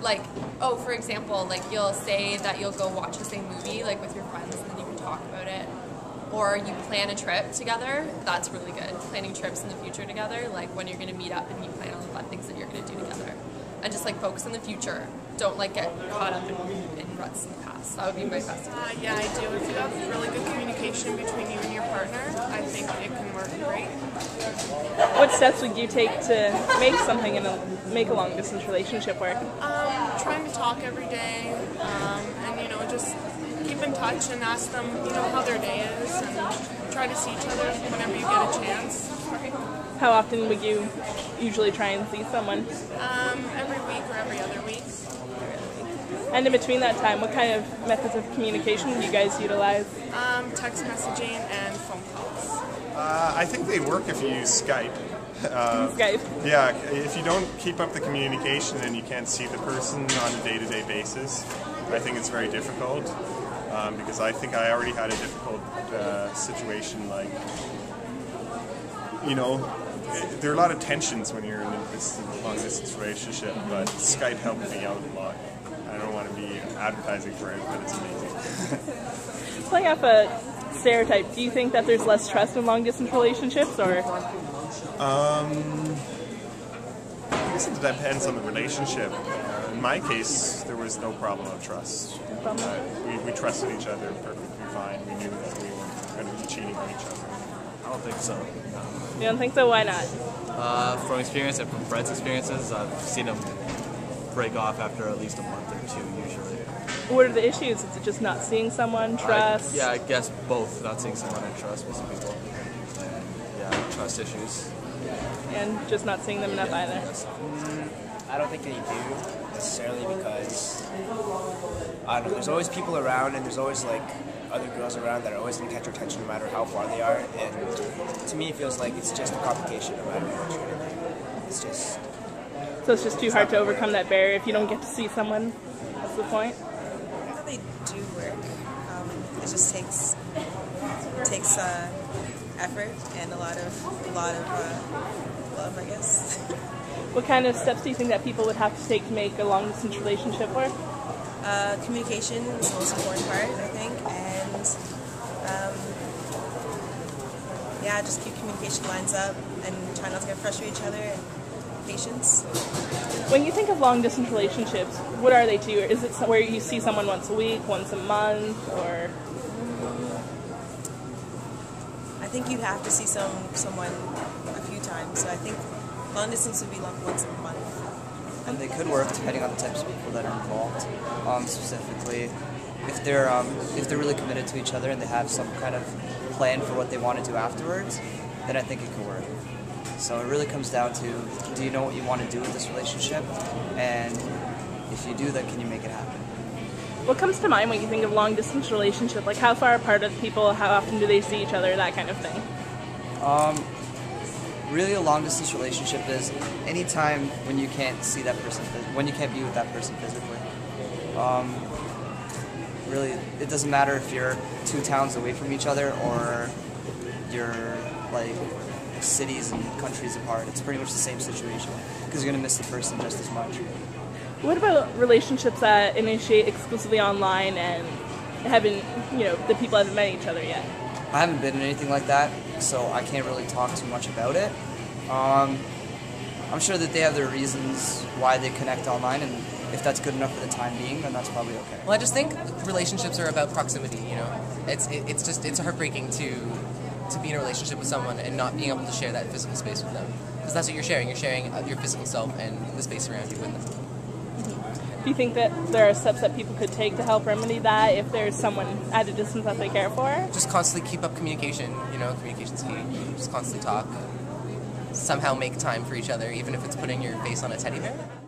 like, oh, for example, like you'll say that you'll go watch the same movie like with your friends and then you can talk about it. Or you plan a trip together, that's really good. Planning trips in the future together, like when you're gonna meet up and you plan on the fun things that you're gonna do together. And just like focus on the future. Don't like get caught up in ruts in the past. That would be my best advice. Yeah, I do. If you have really good communication between you and your partner, I think it can work great. What steps would you take to make something make a long distance relationship work? Trying to talk every day, and just keep in touch and ask them, how their day is, and try to see each other whenever you get a chance. How often would you usually try and see someone? Every week or every other week. And in between that time, what kind of methods of communication do you guys utilize? Text messaging and phone calls. I think they work if you use Skype. Skype? Yeah, if you don't keep up the communication and you can't see the person on a day-to-day basis, I think it's very difficult. Because I think I already had a difficult situation, like, there are a lot of tensions when you're in this long-distance relationship, but Skype helped me out a lot. I don't want to be advertising for it, but it's amazing. Playing off a stereotype, do you think that there's less trust in long-distance relationships, or? I guess it depends on the relationship. In my case, there was no problem of trust. We trusted each other perfectly fine. We knew that we weren't going to be cheating on each other. I don't think so. You don't think so? Why not? From experience and from friends' experiences, I've seen them break off after at least a month or two, usually. What are the issues? Is it just not seeing someone, trust? I guess both. Not seeing someone and trust with some people. And, trust issues. And just not seeing them enough either? I don't think they do, necessarily, because, I don't know, there's always people around, and there's always, like, other girls around that are always going to catch your attention no matter how far they are, and to me it feels like it's just a complication no matter what you're doing. It's just... So it's just too hard to overcome that barrier if you don't get to see someone? What's the point? I think they do work. It just takes effort and a lot of love, I guess. What kind of steps do you think that people would have to take to make a long-distance relationship work? Communication is the most important part, I think, and just keep communication lines up and try not to get frustrated with each other, and patience. When you think of long-distance relationships, what are they to you? Is it where you see someone once a week, once a month, or...? I think you'd have to see someone a few times, so I think long distance would be like once a month. And they could work depending on the types of people that are involved. Specifically, if they're really committed to each other and they have some kind of plan for what they want to do afterwards, then I think it could work. So it really comes down to, do you know what you want to do with this relationship? And if you do, then can you make it happen? What comes to mind when you think of long-distance relationship? Like, how far apart are the people? How often do they see each other? That kind of thing. Really, a long-distance relationship is any time when you can't see that person, when you can't be with that person physically. Really, it doesn't matter if you're 2 towns away from each other or you're like cities and countries apart. It's pretty much the same situation because you're going to miss the person just as much. What about relationships that initiate exclusively online and the people haven't met each other yet? I haven't been in anything like that, so I can't really talk too much about it. I'm sure that they have their reasons why they connect online, and if that's good enough for the time being, then that's probably okay. Well, I just think relationships are about proximity. It's heartbreaking to be in a relationship with someone and not being able to share that physical space with them, because that's what you're sharing. You're sharing your physical self and the space around you with them. Do you think that there are steps that people could take to help remedy that if there's someone at a distance that they care for? Just constantly keep up communication. Communication's key. Just constantly talk. Somehow make time for each other, even if it's putting your face on a teddy bear.